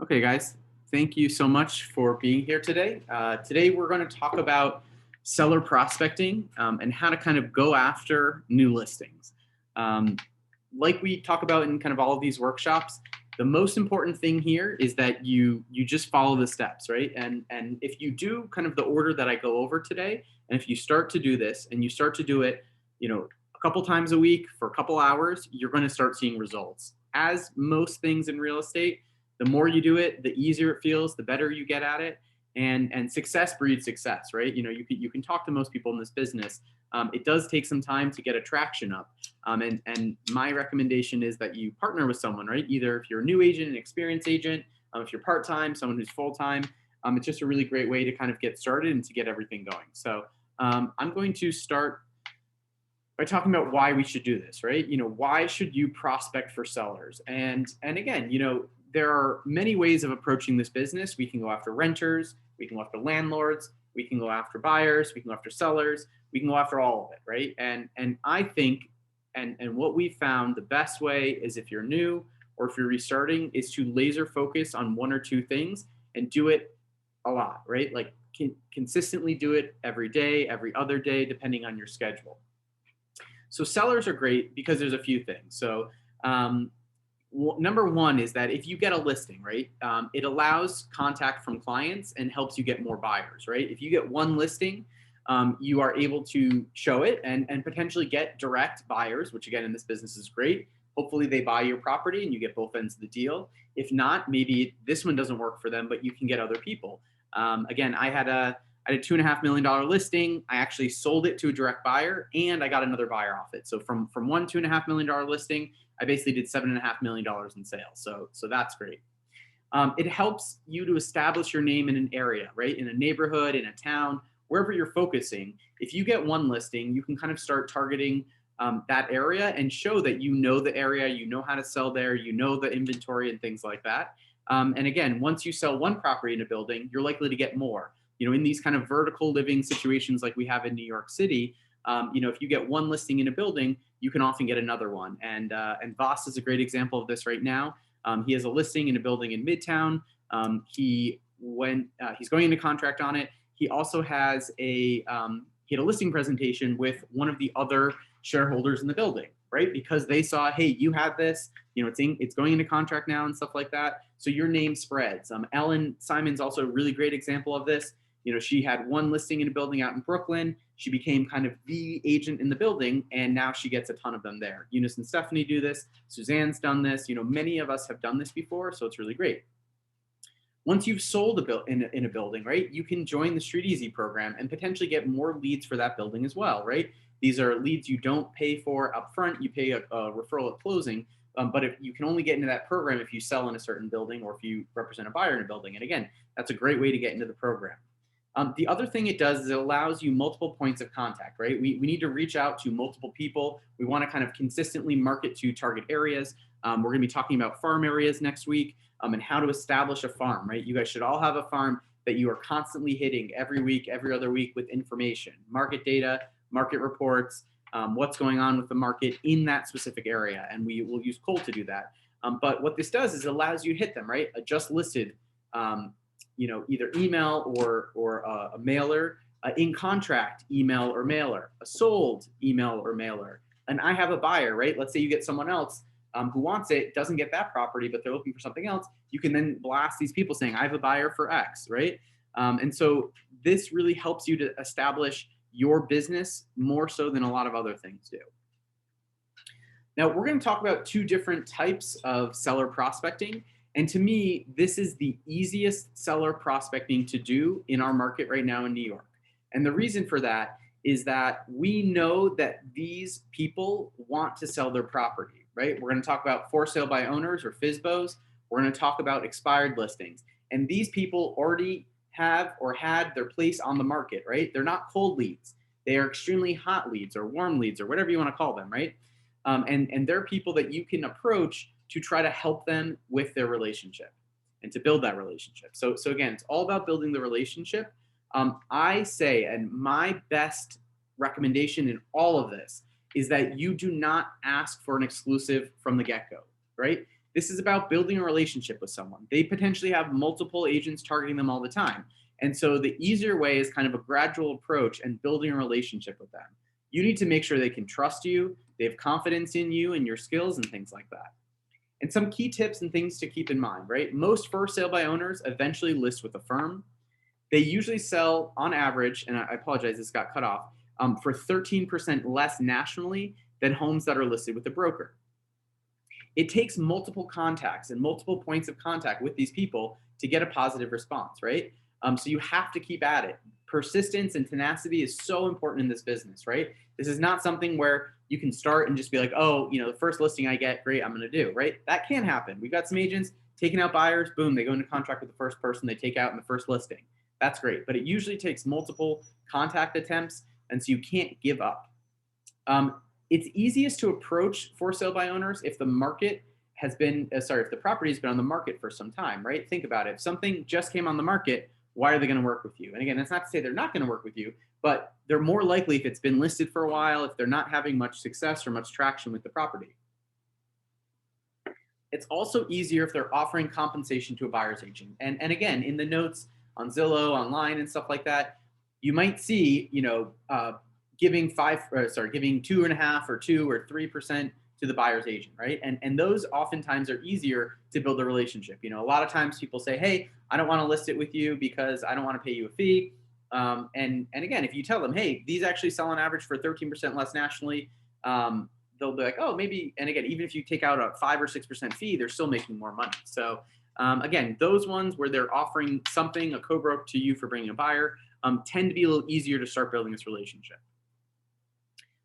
Okay, guys, thank you so much for being here today. Today, we're going to talk about seller prospecting and how to kind of go after new listings. Um, like we talk about in kind of all of these workshops, the most important thing here is that you just follow the steps, right? And if you do kind of the order that I go over today, and if you start to do this and you start to do it, a couple times a week for a couple hours, you're going to start seeing results. As most things in real estate, the more you do it, the easier it feels, the better you get at it. And success breeds success, right? You can talk to most people in this business. It does take some time to get a traction up. And my recommendation is that you partner with someone, right? Either if you're a new agent, an experienced agent, if you're part-time, someone who's full-time. It's just a really great way to kind of get started and to get everything going. So I'm going to start by talking about why we should do this, right? Why should you prospect for sellers? And again, there are many ways of approaching this business. We can go after renters, we can go after landlords, we can go after buyers, we can go after sellers, we can go after all of it, right? And I think and what we found the best way is, if you're new or if you're restarting, is to laser focus on one or two things and do it a lot, right? Like consistently do it every day, every other day, depending on your schedule. So sellers are great because there's a few things. So number one is that if you get a listing, right, it allows contact from clients and helps you get more buyers, right? If you get one listing, you are able to show it and potentially get direct buyers, which again in this business is great. Hopefully they buy your property and you get both ends of the deal. If not, maybe this one doesn't work for them, but you can get other people. Again, I had a $2.5 million listing. I actually sold it to a direct buyer and I got another buyer off it. So from one $2.5 million listing, I basically did $7.5 million in sales. So that's great. It helps you to establish your name in an area, right? In a neighborhood, in a town, wherever you're focusing. If you get one listing, you can kind of start targeting that area and show that you know the area, you know how to sell there, you know the inventory and things like that. And again, once you sell one property in a building, you're likely to get more. In these kind of vertical living situations like we have in New York City, if you get one listing in a building, you can often get another one. And Voss is a great example of this right now. He has a listing in a building in Midtown. He's going into contract on it. He also has he had a listing presentation with one of the other shareholders in the building, right? Because they saw, hey, you have this, it's going into contract now and stuff like that. So your name spreads. Ellen Simon's also a really great example of this. She had one listing in a building out in Brooklyn. She became kind of the agent in the building, and now she gets a ton of them there. Eunice and Stephanie do this. Suzanne's done this. Many of us have done this before, so it's really great. Once you've sold in a building, right, you can join the Street Easy program and potentially get more leads for that building as well, right? These are leads you don't pay for upfront. You pay a referral at closing. But if you can only get into that program if you sell in a certain building or if you represent a buyer in a building. And again, that's a great way to get into the program. The other thing it does is it allows you multiple points of contact, right? We need to reach out to multiple people. We want to kind of consistently market to target areas. We're going to be talking about farm areas next week and how to establish a farm, right? You guys should all have a farm that you are constantly hitting every week, every other week with information, market data, market reports, what's going on with the market in that specific area. And we will use Cole to do that. But what this does is it allows you to hit them, right? A just listed either email or a mailer, in contract email or mailer, a sold email or mailer. And I have a buyer, right? Let's say you get someone else who wants it, doesn't get that property, but they're looking for something else. You can then blast these people saying, I have a buyer for X, right? And so this really helps you to establish your business more so than a lot of other things do. Now, we're going to talk about two different types of seller prospecting. And to me, this is the easiest seller prospecting to do in our market right now in New York. And the reason for that is that we know that these people want to sell their property, right? We're going to talk about for sale by owners or FSBOs. We're going to talk about expired listings. And these people already have or had their place on the market, right? They're not cold leads. They are extremely hot leads or warm leads or whatever you want to call them, right? And they're people that you can approach to try to help them with their relationship and to build that relationship. So again, it's all about building the relationship. I say, and my best recommendation in all of this is that you do not ask for an exclusive from the get-go, right? This is about building a relationship with someone. They potentially have multiple agents targeting them all the time. And so the easier way is kind of a gradual approach and building a relationship with them. You need to make sure they can trust you, they have confidence in you and your skills and things like that. And some key tips and things to keep in mind, right? Most for sale by owners eventually list with a firm. They usually sell on average, and I apologize, this got cut off, for 13% less nationally than homes that are listed with a broker. It takes multiple contacts and multiple points of contact with these people to get a positive response, right? So you have to keep at it. Persistence and tenacity is so important in this business, right? This is not something where you can start and just be like, oh, the first listing I get, great, I'm going to do, right? That can happen. We've got some agents taking out buyers, boom, they go into contract with the first person they take out in the first listing. That's great. But it usually takes multiple contact attempts, and so you can't give up. It's easiest to approach for sale by owners if the market has been, if the property has been on the market for some time, right? Think about it. If something just came on the market, why are they going to work with you? And again, that's not to say they're not going to work with you, but they're more likely if it's been listed for a while, if they're not having much success or much traction with the property. It's also easier if they're offering compensation to a buyer's agent. And again, in the notes on Zillow, online, and stuff like that, you might see, giving 2.5% or 2 or 3% to the buyer's agent, right? And those oftentimes are easier to build a relationship. A lot of times people say, hey, I don't want to list it with you because I don't want to pay you a fee. And again, if you tell them, hey, these actually sell on average for 13% less nationally, they'll be like, oh, maybe. And again, even if you take out a 5 or 6% fee, they're still making more money. So again, those ones where they're offering something, a co-broke to you for bringing a buyer, tend to be a little easier to start building this relationship.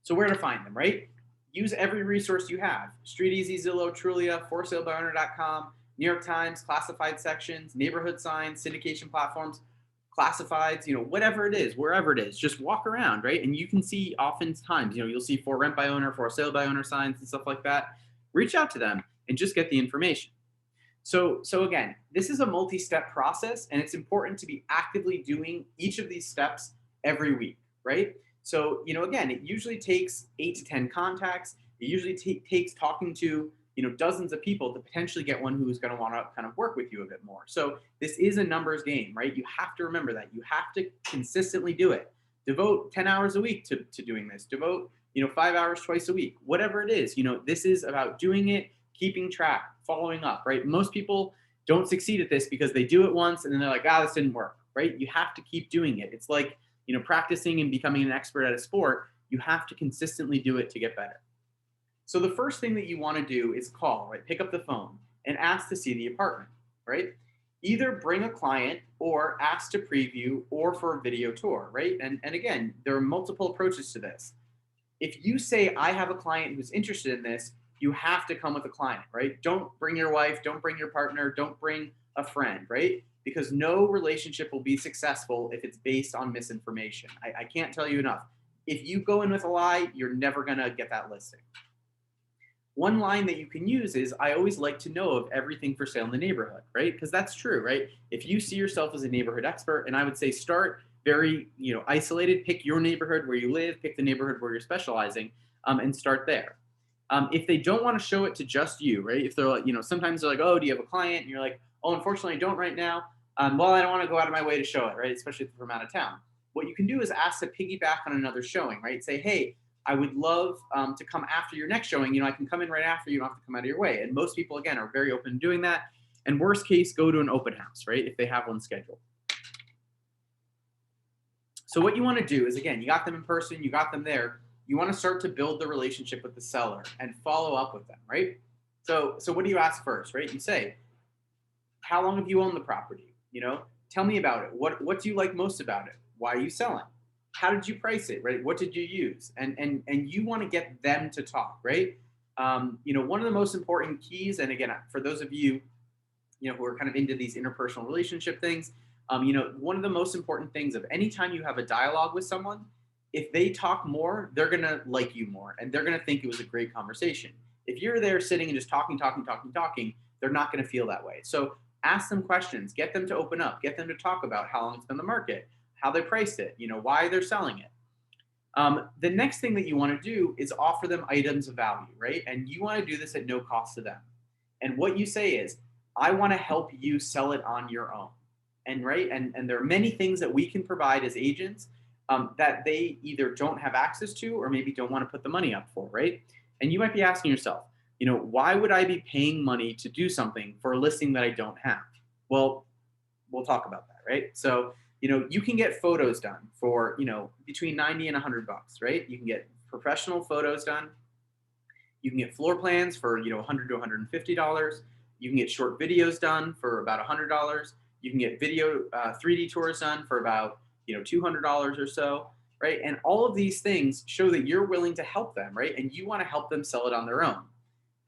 So where to find them, right? Use every resource you have. StreetEasy, Zillow, Trulia, ForSaleByOwner.com, New York Times, classified sections, neighborhood signs, syndication platforms, classifieds, whatever it is, wherever it is, just walk around, right? And you can see oftentimes, you'll see for rent by owner, for sale by owner signs and stuff like that. Reach out to them and just get the information. So again, this is a multi-step process, and it's important to be actively doing each of these steps every week, right? So, again, it usually takes 8 to 10 contacts. It usually takes talking to, dozens of people to potentially get one who's going to want to kind of work with you a bit more. So this is a numbers game, right? You have to remember that. You have to consistently do it. Devote 10 hours a week to doing this. Devote, 5 hours twice a week, whatever it is. This is about doing it, keeping track, following up, right? Most people don't succeed at this because they do it once and then they're like, this didn't work, right? You have to keep doing it. It's like, practicing and becoming an expert at a sport. You have to consistently do it to get better. So the first thing that you want to do is call, right? Pick up the phone and ask to see the apartment, right? Either bring a client or ask to preview or for a video tour, right? And again, there are multiple approaches to this. If you say, I have a client who's interested in this, you have to come with a client, right? Don't bring your wife, don't bring your partner, don't bring a friend, right? Because no relationship will be successful if it's based on misinformation. I can't tell you enough. If you go in with a lie, you're never gonna get that listing. One line that you can use is, I always like to know of everything for sale in the neighborhood, right? Because that's true, right? If you see yourself as a neighborhood expert, and I would say start very isolated, pick your neighborhood where you live, pick the neighborhood where you're specializing, and start there. If they don't want to show it to just you, right? If they're like, sometimes they're like, oh, do you have a client? And you're like, oh, unfortunately, I don't right now. Well, I don't want to go out of my way to show it, right? Especially if they're from out of town. What you can do is ask to piggyback on another showing, right? Say, hey, I would love to come after your next showing. I can come in right after you. Don't have to come out of your way. And most people, again, are very open to doing that. And worst case, go to an open house, right? If they have one scheduled. So what you want to do is, again, you got them in person, you got them there. You want to start to build the relationship with the seller and follow up with them, right? So what do you ask first, right? You say, how long have you owned the property? Tell me about it. What do you like most about it? Why are you selling? How did you price it, right? What did you use? And you want to get them to talk, right? One of the most important keys, and again, for those of you, who are kind of into these interpersonal relationship things, one of the most important things of any time you have a dialogue with someone, if they talk more, they're going to like you more, and they're going to think it was a great conversation. If you're there sitting and just talking, they're not going to feel that way. So ask them questions, get them to open up, get them to talk about how long it's been on the market, how they priced it, why they're selling it. The next thing that you want to do is offer them items of value, right? And you want to do this at no cost to them. And what you say is, I want to help you sell it on your own. And right, and there are many things that we can provide as agents that they either don't have access to or maybe don't want to put the money up for, right? And you might be asking yourself, why would I be paying money to do something for a listing that I don't have? Well, we'll talk about that, right? So, you can get photos done for, between 90 and $100, right? You can get professional photos done. You can get floor plans for, $100 to $150. You can get short videos done for about $100. You can get video 3D tours done for about, $200 or so, right? And all of these things show that you're willing to help them, right? And you want to help them sell it on their own.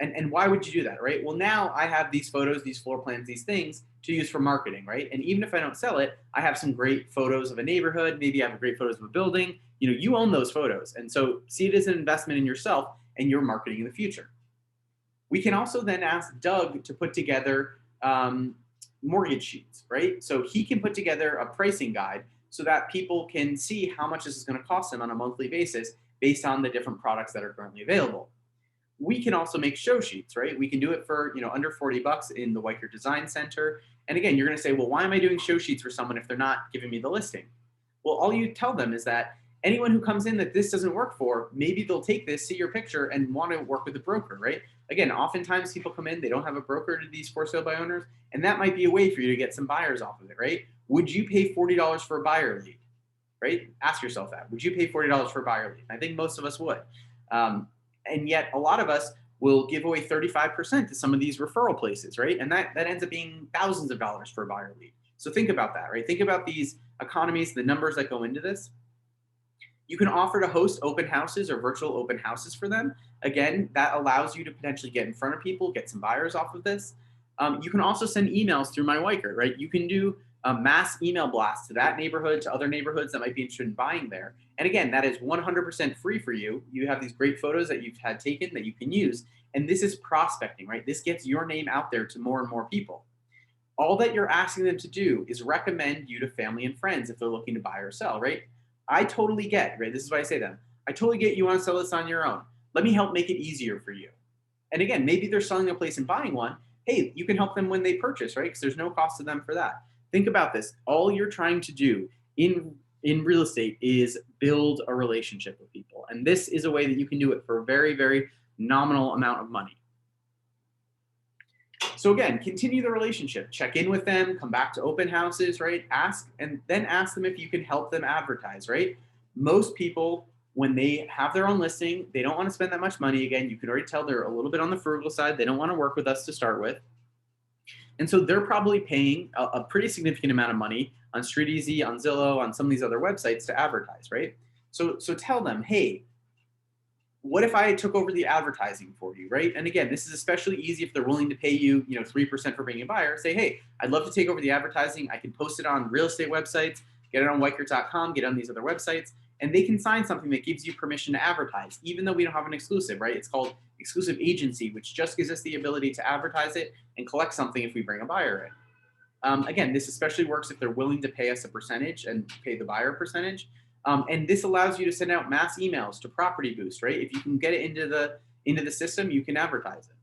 And why would you do that, right? Well, now I have these photos, these floor plans, these things to use for marketing, right? And even if I don't sell it, I have some great photos of a neighborhood. Maybe I have great photos of a building. You own those photos. And so see it as an investment in yourself and your marketing in the future. We can also then ask Doug to put together mortgage sheets, right? So he can put together a pricing guide so that people can see how much this is going to cost them on a monthly basis based on the different products that are currently available. We can also make show sheets, right? We can do it for, under $40 in the Weicker Design Center. And again, you're going to say, well, why am I doing show sheets for someone if they're not giving me the listing? Well, all you tell them is that anyone who comes in that this doesn't work for, maybe they'll take this, see your picture, and want to work with a broker, right? Again, oftentimes people come in, they don't have a broker to these for sale by owners, and that might be a way for you to get some buyers off of it, right? Would you pay $40 for a buyer lead, right? Ask yourself that. Would you pay $40 for a buyer lead? I think most of us would. And yet a lot of us will give away 35% to some of these referral places, right? And that ends up being thousands of dollars for a buyer lead. So think about that, right? Think about these economies, the numbers that go into this. You can offer to host open houses or virtual open houses for them. Again, that allows you to potentially get in front of people, get some buyers off of this. You can also send emails through My Weicker, right? You can do a mass email blast to that neighborhood, to other neighborhoods that might be interested in buying there. And again, that is 100% free for you. You have these great photos that you've had taken that you can use. And this is prospecting, right? This gets your name out there to more and more people. All that you're asking them to do is recommend you to family and friends if they're looking to buy or sell, right? I totally get, right? This is what I say to them. I totally get you want to sell this on your own. Let me help make it easier for you. And again, maybe they're selling a place and buying one. Hey, you can help them when they purchase, right? Because there's no cost to them for that. Think about this. All you're trying to do in real estate is build a relationship with people. And this is a way that you can do it for a very, very nominal amount of money. So again, continue the relationship, check in with them, come back to open houses, right? Ask, and then ask them if you can help them advertise, right? Most people, when they have their own listing, they don't want to spend that much money. Again, you can already tell they're a little bit on the frugal side. They don't want to work with us to start with. And so they're probably paying a pretty significant amount of money on StreetEasy, on Zillow, on some of these other websites to advertise, right? So tell them, hey, what if I took over the advertising for you, right? And again, this is especially easy if they're willing to pay you, 3% for being a buyer. Say, hey, I'd love to take over the advertising. I can post it on real estate websites, get it on Weicker.com, get it on these other websites, and they can sign something that gives you permission to advertise, even though we don't have an exclusive, right? It's called exclusive agency, which just gives us the ability to advertise it and collect something if we bring a buyer in. Again, this especially works if they're willing to pay us a percentage and pay the buyer a percentage. And this allows you to send out mass emails to Property Boost, right? If you can get it into the system, you can advertise it.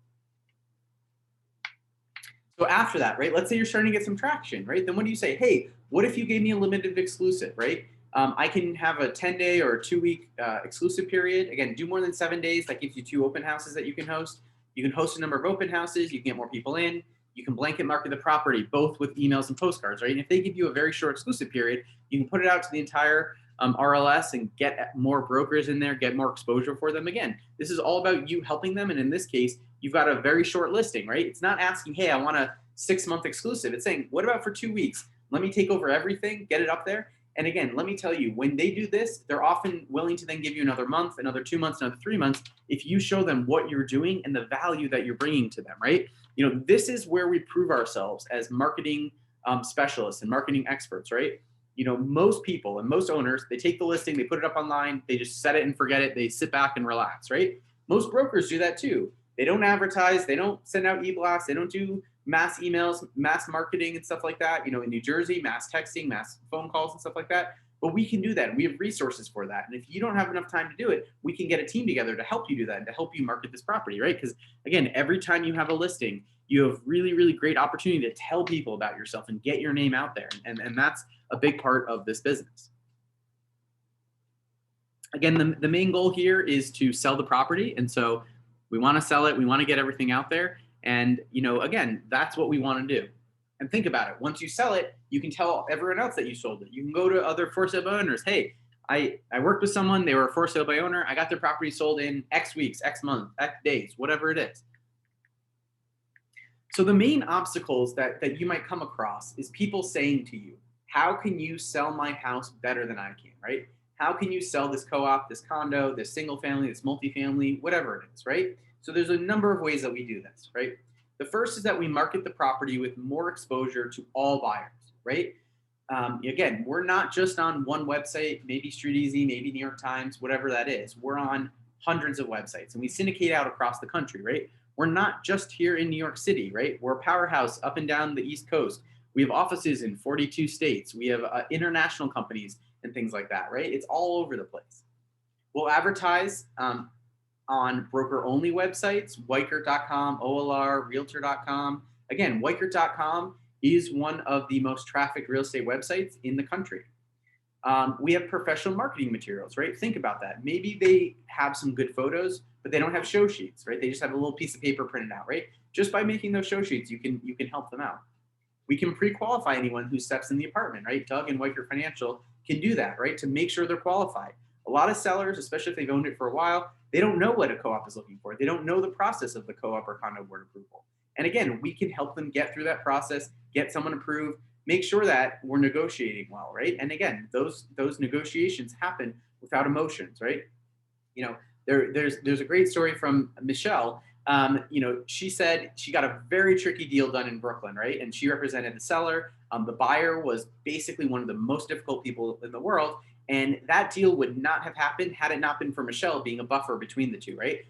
So after that, right, let's say you're starting to get some traction, right? Then what do you say? Hey, what if you gave me a limited exclusive, right? I can have a 10-day or a 2-week exclusive period. Again, do more than 7 days. That gives you 2 open houses that you can host. You can host a number of open houses. You can get more people in. You can blanket market the property, both with emails and postcards, right? And if they give you a very short exclusive period, you can put it out to the entire RLS and get more brokers in there, get more exposure for them. Again, this is all about you helping them. And in this case, you've got a very short listing, right? It's not asking, hey, I want a 6-month exclusive. It's saying, what about for 2 weeks? Let me take over everything, get it up there. And again, let me tell you, when they do this, they're often willing to then give you another month, another 2 months, another 3 months, if you show them what you're doing and the value that you're bringing to them, right? This is where we prove ourselves as marketing specialists and marketing experts, right? Most people and most owners, they take the listing, they put it up online, they just set it and forget it. They sit back and relax, right? Most brokers do that too. They don't advertise, they don't send out e-blasts, they don't do mass emails, mass marketing and stuff like that. In New Jersey, mass texting, mass phone calls and stuff like that. But we can do that. We have resources for that. And if you don't have enough time to do it, we can get a team together to help you do that and to help you market this property, right? Because again, every time you have a listing, you have really, really great opportunity to tell people about yourself and get your name out there. And that's a big part of this business. Again, the main goal here is to sell the property. And so we want to sell it. We want to get everything out there. And, again, that's what we want to do. And think about it. Once you sell it, you can tell everyone else that you sold it. You can go to other for sale by owners. Hey, I worked with someone. They were a for sale by owner. I got their property sold in X weeks, X months, X days, whatever it is. So the main obstacles that you might come across is people saying to you, how can you sell my house better than I can, right? How can you sell this co-op, this condo, this single family, this multifamily, whatever it is, right? So there's a number of ways that we do this, right? The first is that we market the property with more exposure to all buyers, right? Again, we're not just on one website, maybe Street Easy, maybe New York Times, whatever that is. We're on hundreds of websites and we syndicate out across the country, right? We're not just here in New York City, right? We're a powerhouse up and down the East Coast. We have offices in 42 states. We have international companies and things like that, right? It's all over the place. We'll advertise on broker-only websites, Weichert.com, OLR, Realtor.com. Again, Weichert.com is one of the most trafficked real estate websites in the country. We have professional marketing materials, right? Think about that. Maybe they have some good photos, but they don't have show sheets, right? They just have a little piece of paper printed out, right? Just by making those show sheets, you can help them out. We can pre-qualify anyone who steps in the apartment, right? Doug and Weichert Financial can do that, right? To make sure they're qualified. A lot of sellers, especially if they've owned it for a while, they don't know what a co-op is looking for. They don't know the process of the co-op or condo board approval. And again, we can help them get through that process, get someone approved, make sure that we're negotiating well, right? And again, those negotiations happen without emotions, right? There's a great story from Michelle. She said she got a very tricky deal done in Brooklyn, right? And she represented the seller. The buyer was basically one of the most difficult people in the world. And that deal would not have happened had it not been for Michelle being a buffer between the two, right?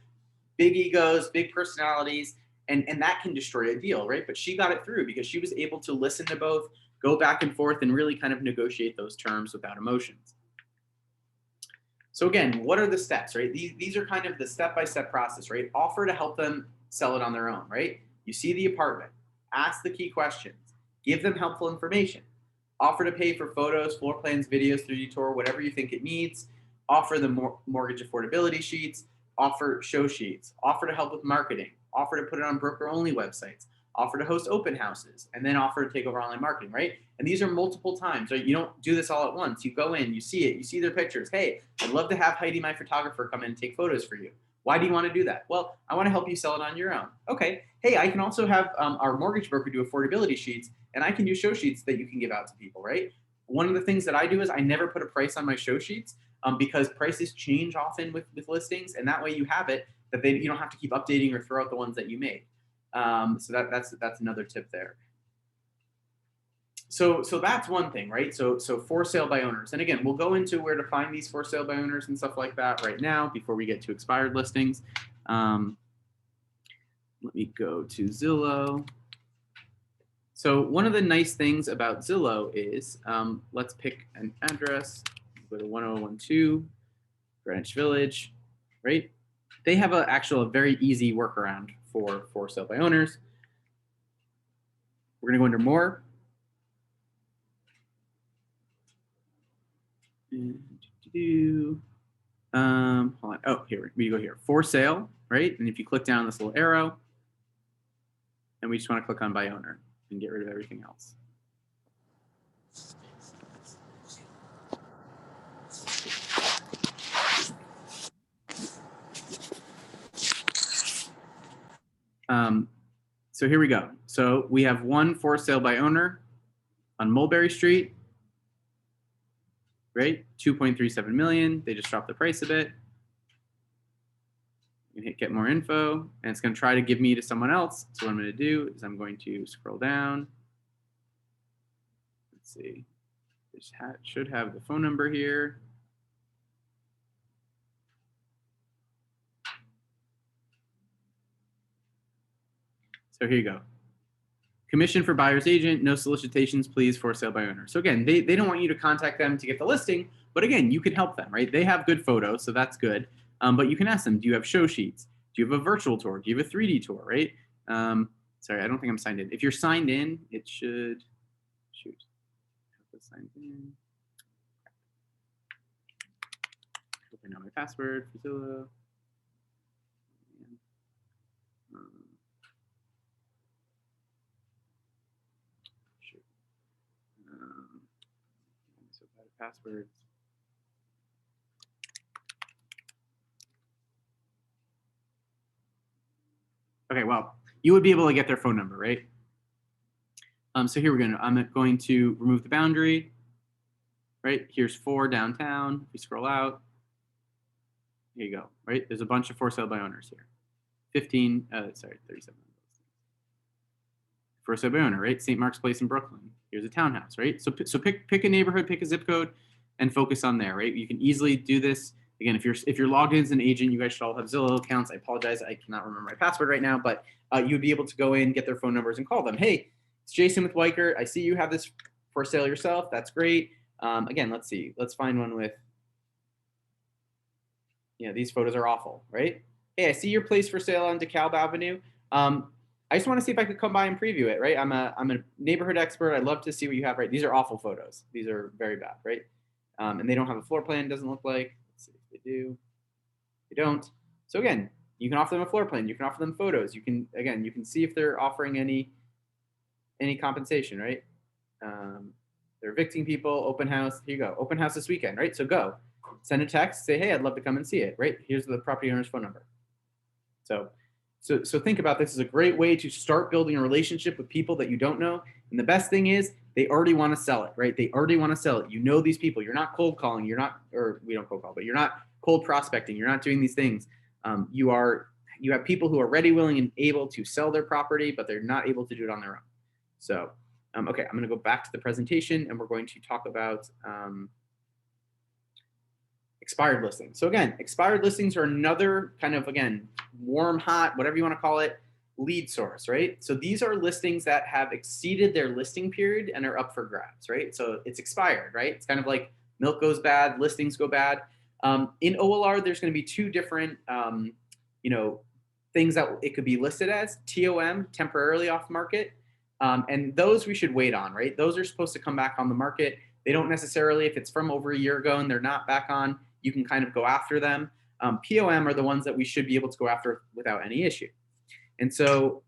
Big egos, big personalities, and that can destroy a deal, right? But she got it through because she was able to listen to both, go back and forth, and really kind of negotiate those terms without emotions. So again, what are the steps, right? These are kind of the step-by-step process, right? Offer to help them sell it on their own, right? You see the apartment, ask the key questions, give them helpful information, offer to pay for photos, floor plans, videos, 3D tour, whatever you think it needs, offer the mortgage affordability sheets, offer show sheets, offer to help with marketing, offer to put it on broker-only websites, offer to host open houses, and then offer to take over online marketing, right? And these are multiple times, right? You don't do this all at once. You go in, you see it, you see their pictures. Hey, I'd love to have Heidi, my photographer, come in and take photos for you. Why do you want to do that? Well, I want to help you sell it on your own. Okay. Hey, I can also have our mortgage broker do affordability sheets, and I can do show sheets that you can give out to people, right? One of the things that I do is I never put a price on my show sheets because prices change often with listings, and that way you have it that you don't have to keep updating or throw out the ones that you made. So that's another tip there. So that's one thing, right? So for sale by owners. And again, we'll go into where to find these for sale by owners and stuff like that right now before we get to expired listings. Let me go to Zillow. So one of the nice things about Zillow is, let's pick an address, go to 1012 Greenwich Village, right? They have a very easy workaround for sale by owners. We're gonna go under more. Hold on. Oh, here we go here. For sale, right? And if you click down on this little arrow, and we just want to click on by owner and get rid of everything else. So here we go. So we have one for sale by owner on Mulberry Street, right? 2.37 million. They just dropped the price a bit. You can hit get more info, and it's going to try to give me to someone else. So what I'm going to do is I'm going to scroll down. Let's see. This should have the phone number here. So here you go. Commission for buyer's agent, no solicitations, please, for sale by owner. So again, they don't want you to contact them to get the listing, but again, you can help them, right? They have good photos, so that's good. But you can ask them, do you have show sheets? Do you have a virtual tour? Do you have a 3D tour, right? Sorry, I don't think I'm signed in. If you're signed in, it should, shoot, signed in. Hope I know my password, Priscilla. So bad at passwords. Okay, well, you would be able to get their phone number, right? So here we're going to, I'm going to remove the boundary, right? Here's 4 downtown. If you scroll out, here you go, right? There's a bunch of for sale by owners here. 37. For sale by owner, right? St. Mark's Place in Brooklyn. Here's a townhouse, right? So pick a neighborhood, pick a zip code, and focus on there, right? You can easily do this. Again, if you're logged in as an agent, you guys should all have Zillow accounts. I apologize, I cannot remember my password right now, but you'd be able to go in, get their phone numbers, and call them. Hey, it's Jason with Weichert. I see you have this for sale yourself. That's great. Again, let's see. Let's find one with, yeah, these photos are awful, right? Hey, I see your place for sale on DeKalb Avenue. I just want to see if I could come by and preview it, right? I'm a neighborhood expert. I'd love to see what you have, right? These are awful photos. These are very bad, right? And they don't have a floor plan, doesn't look like. Let's see if they do. They don't. So again, you can offer them a floor plan. You can offer them photos. You can, again, you can see if they're offering any compensation, right? They're evicting people, open house. Here you go. Open house this weekend, right? So go. Send a text, say, hey, I'd love to come and see it, right? Here's the property owner's phone number. So think about this as a great way to start building a relationship with people that you don't know. And the best thing is they already want to sell it, right? They already want to sell it. You know these people. You're not cold calling. You're not, or we don't cold call, but you're not cold prospecting. You're not doing these things. You have people who are ready, willing, and able to sell their property, but they're not able to do it on their own. So, okay, I'm going to go back to the presentation, and we're going to talk about expired listings. So again, expired listings are another kind of, again, warm, hot, whatever you want to call it, lead source, right? So these are listings that have exceeded their listing period and are up for grabs, right? So it's expired, right? It's kind of like milk goes bad, listings go bad. In OLR, there's going to be 2 different, things that it could be listed as: TOM, temporarily off market, and those we should wait on, right? Those are supposed to come back on the market. They don't necessarily, if it's from over a year ago and they're not back on, you can kind of go after them. POM are the ones that we should be able to go after without any issue. And so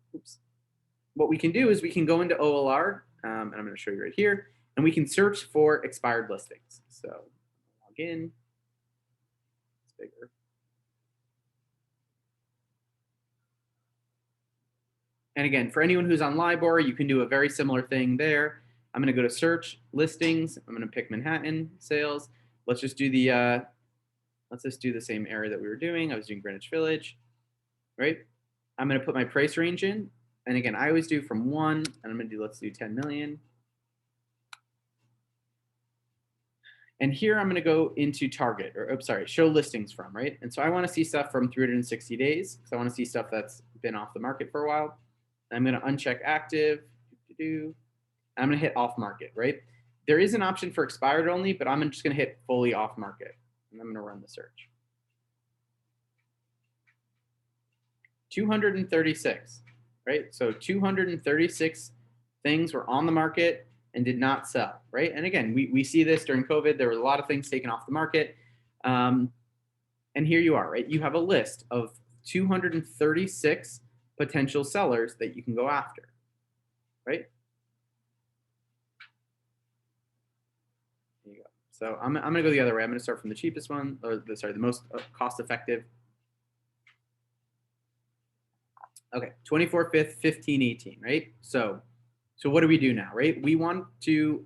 what we can do is we can go into OLR, and I'm going to show you right here, and we can search for expired listings. So log in. It's bigger. And again, for anyone who's on LIBOR, you can do a very similar thing there. I'm going to go to search listings. I'm going to pick Manhattan sales. Let's just do the same area that we were doing. I was doing Greenwich Village, right? I'm going to put my price range in. And again, I always do from 1, and I'm going to do, let's do 10 million. And here I'm going to go into target, or show listings from, right? And so I want to see stuff from 360 days, because I want to see stuff that's been off the market for a while. I'm going to uncheck active. I'm going to hit off market, right? There is an option for expired only, but I'm just going to hit fully off market. And I'm going to run the search. 236, right? So 236 things were on the market and did not sell, right? And again, we see this during COVID. There were a lot of things taken off the market. And here you are, right? You have a list of 236 potential sellers that you can go after, right? There you go. So I'm going to go the other way. I'm going to start from the cheapest one, or the most cost effective. Okay, 24/5, 15/18, right? So what do we do now, right? We want to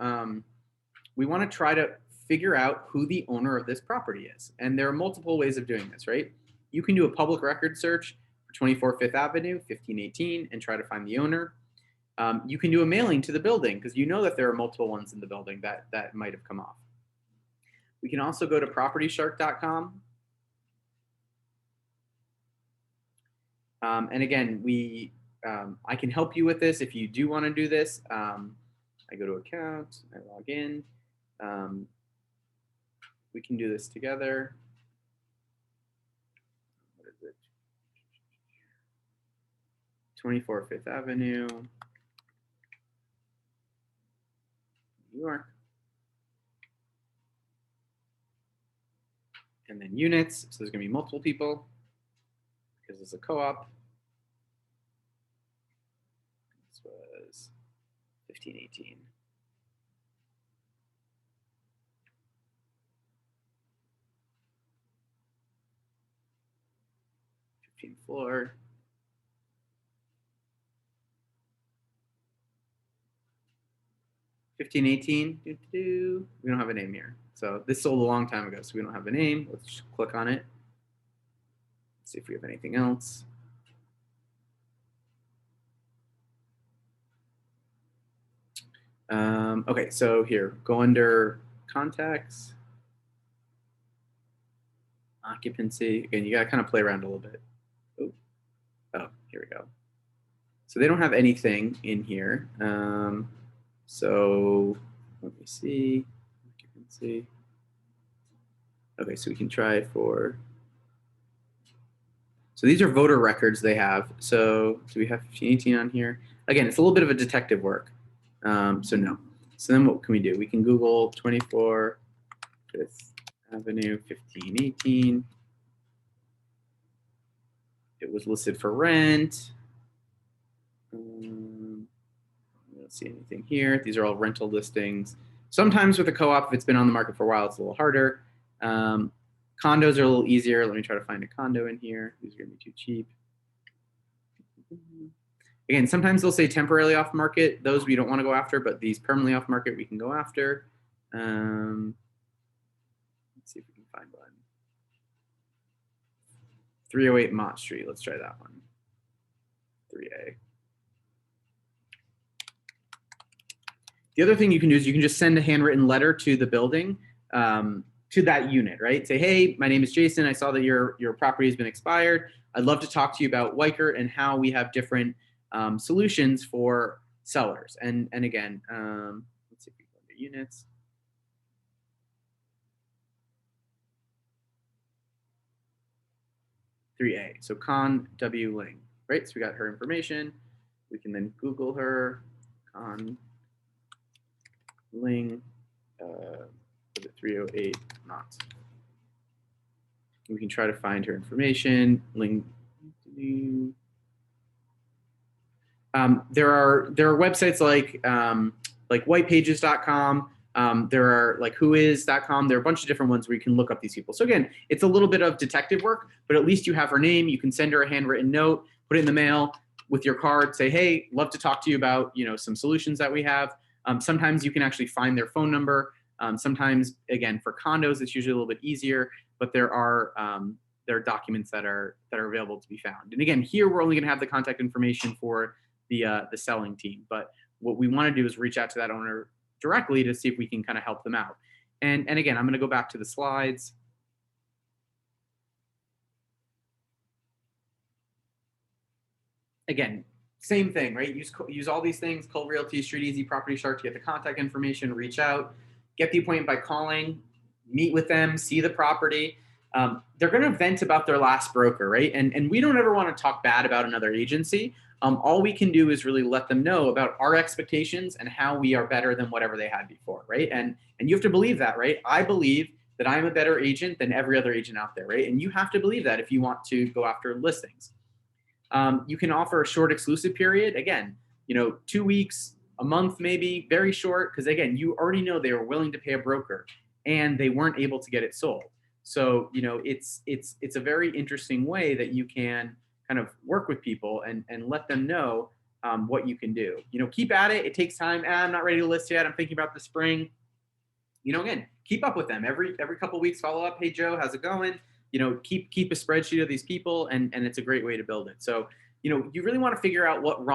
try to figure out who the owner of this property is. And there are multiple ways of doing this, right? You can do a public record search for 24 Fifth Avenue, 1518, and try to find the owner. You can do a mailing to the building, because you know that there are multiple ones in the building that might have come off. We can also go to propertyshark.com. And again, we I can help you with this if you do want to do this. I go to account, I log in. We can do this together. What is it? 24 Fifth Avenue, New York. And then units, so there's gonna be multiple people because it's a co-op. This was 1518. 15th floor. $15.18. We don't have a name here. So this sold a long time ago, so we don't have a name. Let's just click on it. See if we have anything else. Okay, so here, go under contacts, occupancy. Again, you gotta kind of play around a little bit. Oh, here we go. So they don't have anything in here. So let me see, occupancy. Okay, so we can try for, so these are voter records they have. So we have 1518 on here. Again, it's a little bit of a detective work. So no. So then what can we do? We can Google 24 Fifth Avenue 1518. It was listed for rent. I don't see anything here. These are all rental listings. Sometimes with a co-op, if it's been on the market for a while, it's a little harder. Condos are a little easier. Let me try to find a condo in here. These are gonna be too cheap. Again, sometimes they'll say temporarily off market. Those we don't want to go after, but these permanently off market we can go after. Let's see if we can find one. 308 Mott Street. Let's try that one. 3A. The other thing you can do is you can just send a handwritten letter to the building, to that unit, right? Say, hey, my name is Jason. I saw that your property has been expired. I'd love to talk to you about Weichert and how we have different solutions for sellers. And again, let's see if we go into units. (3A). So Con W Ling, right? So we got her information. We can then Google her. Con Ling, 308 Mott. We can try to find her information. Ling. There are websites like whitepages.com. There are like whois.com. There are a bunch of different ones where you can look up these people. So again, it's a little bit of detective work, but at least you have her name. You can send her a handwritten note, put it in the mail with your card, say, hey, love to talk to you about, some solutions that we have. Sometimes you can actually find their phone number. Sometimes, again, for condos, it's usually a little bit easier, but there are documents that are available to be found. And again, here we're only going to have the contact information for the selling team. But what we want to do is reach out to that owner directly to see if we can kind of help them out. And again, I'm going to go back to the slides. Again, same thing, right? Use all these things, Cult Realty, Street Easy, Property Shark to get the contact information, reach out, get the appointment by calling, meet with them, see the property. They're going to vent about their last broker, right? And we don't ever want to talk bad about another agency. All we can do is really let them know about our expectations and how we are better than whatever they had before, right? And you have to believe that, right? I believe that I'm a better agent than every other agent out there, right? And you have to believe that if you want to go after listings. You can offer a short exclusive period. Again, 2 weeks, a month, maybe, very short, because again, you already know they were willing to pay a broker and they weren't able to get it sold. So, it's a very interesting way that you can kind of work with people and let them know what you can do. Keep at it. It takes time. I'm not ready to list yet. I'm thinking about the spring. Again, keep up with them every couple of weeks. Follow up. Hey, Joe, how's it going? Keep a spreadsheet of these people, and it's a great way to build it. So, you really want to figure out what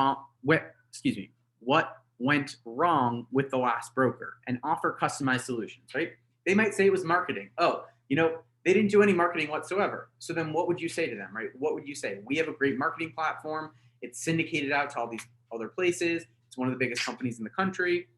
went wrong with the last broker and offer customized solutions, right? They might say it was marketing. Oh, they didn't do any marketing whatsoever. So then what would you say to them, right? What would you say? We have a great marketing platform It's syndicated out to all these other places. It's one of the biggest companies in the country.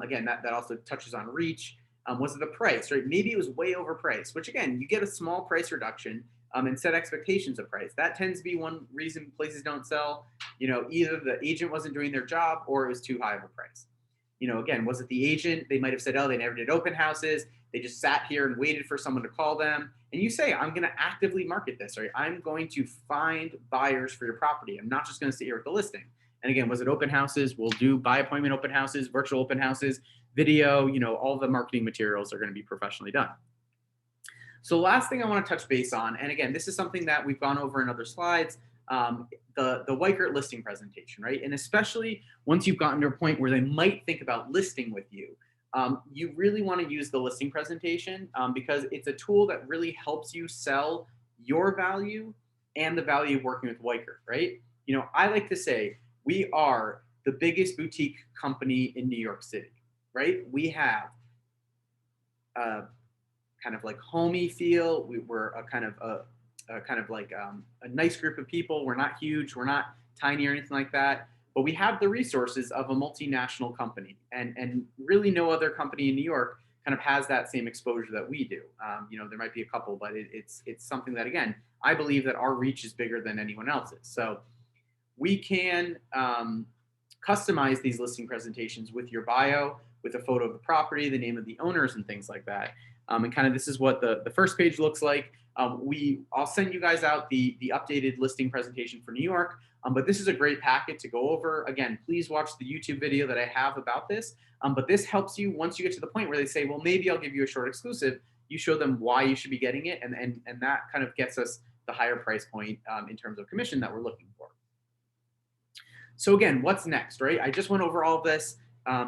Again, that also touches on reach. Was it the price, right? Maybe it was way overpriced, which again, you get a small price reduction and set expectations of price. That tends to be one reason places don't sell. Either the agent wasn't doing their job or it was too high of a price. Again, was it the agent? They might have said, oh, they never did open houses. They just sat here and waited for someone to call them. And you say, I'm going to actively market this, right? I'm going to find buyers for your property. I'm not just going to sit here with the listing. And again, was it open houses? We'll do by appointment open houses, virtual open houses, video, all the marketing materials are going to be professionally done. So the last thing I want to touch base on, and again, this is something that we've gone over in other slides, the Weichert listing presentation, right? And especially once you've gotten to a point where they might think about listing with you, you really want to use the listing presentation because it's a tool that really helps you sell your value and the value of working with Weichert, right? I like to say we are the biggest boutique company in New York City, right? We have kind of like homey feel. We're a kind of like a nice group of people. We're not huge, we're not tiny or anything like that, but we have the resources of a multinational company, and really no other company in New York kind of has that same exposure that we do. There might be a couple, but it's something that, again, I believe that our reach is bigger than anyone else's. So we can customize these listing presentations with your bio, with a photo of the property, the name of the owners, and things like that. And kind of this is what the first page looks like. I'll send you guys out the updated listing presentation for New York, but this is a great packet to go over. Again, please watch the YouTube video that I have about this, but this helps you once you get to the point where they say, well, maybe I'll give you a short exclusive. You show them why you should be getting it, and that kind of gets us the higher price point in terms of commission that we're looking for. So again, what's next, right? I just went over all of this.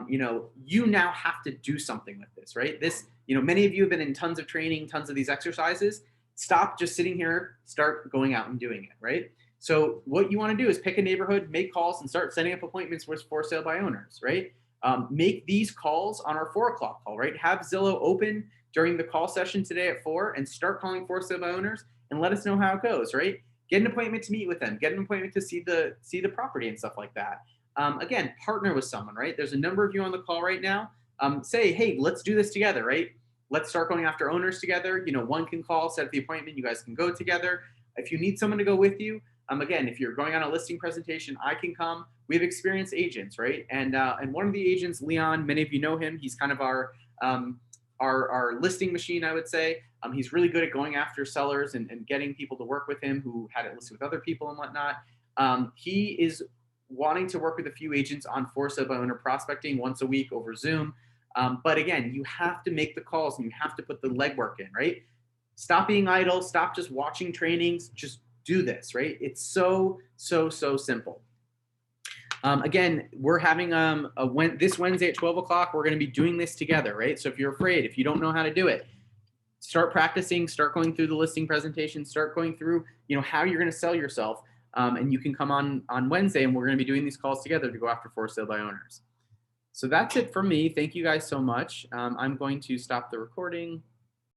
You now have to do something with this, right? Many of you have been in tons of training, tons of these exercises. Stop just sitting here, start going out and doing it, right? So what you want to do is pick a neighborhood, make calls, and start setting up appointments with for sale by owners, right? Make these calls on our 4 o'clock call, right? Have Zillow open during the call session today at 4 and start calling for sale by owners and let us know how it goes, right? Get an appointment to meet with them, get an appointment to see the property and stuff like that. Again, partner with someone, right? There's a number of you on the call right now. Say, hey, let's do this together, right? Let's start going after owners together. One can call, set up the appointment. You guys can go together. If you need someone to go with you, again, if you're going on a listing presentation, I can come. We have experienced agents, right? And one of the agents, Leon, many of you know him. He's kind of our listing machine, I would say. He's really good at going after sellers and getting people to work with him who had it listed with other people and whatnot. He is wanting to work with a few agents on for sale by owner prospecting once a week over Zoom. But again, you have to make the calls and you have to put the legwork in, right? Stop being idle. Stop just watching trainings. Just do this, right? It's so simple. Again, we're having this Wednesday at 12 o'clock, we're going to be doing this together, right? So if you're afraid, if you don't know how to do it, start practicing, start going through the listing presentation, start going through, how you're going to sell yourself. And you can come on Wednesday and we're going to be doing these calls together to go after for sale by owners. So that's it from me. Thank you guys so much. I'm going to stop the recording.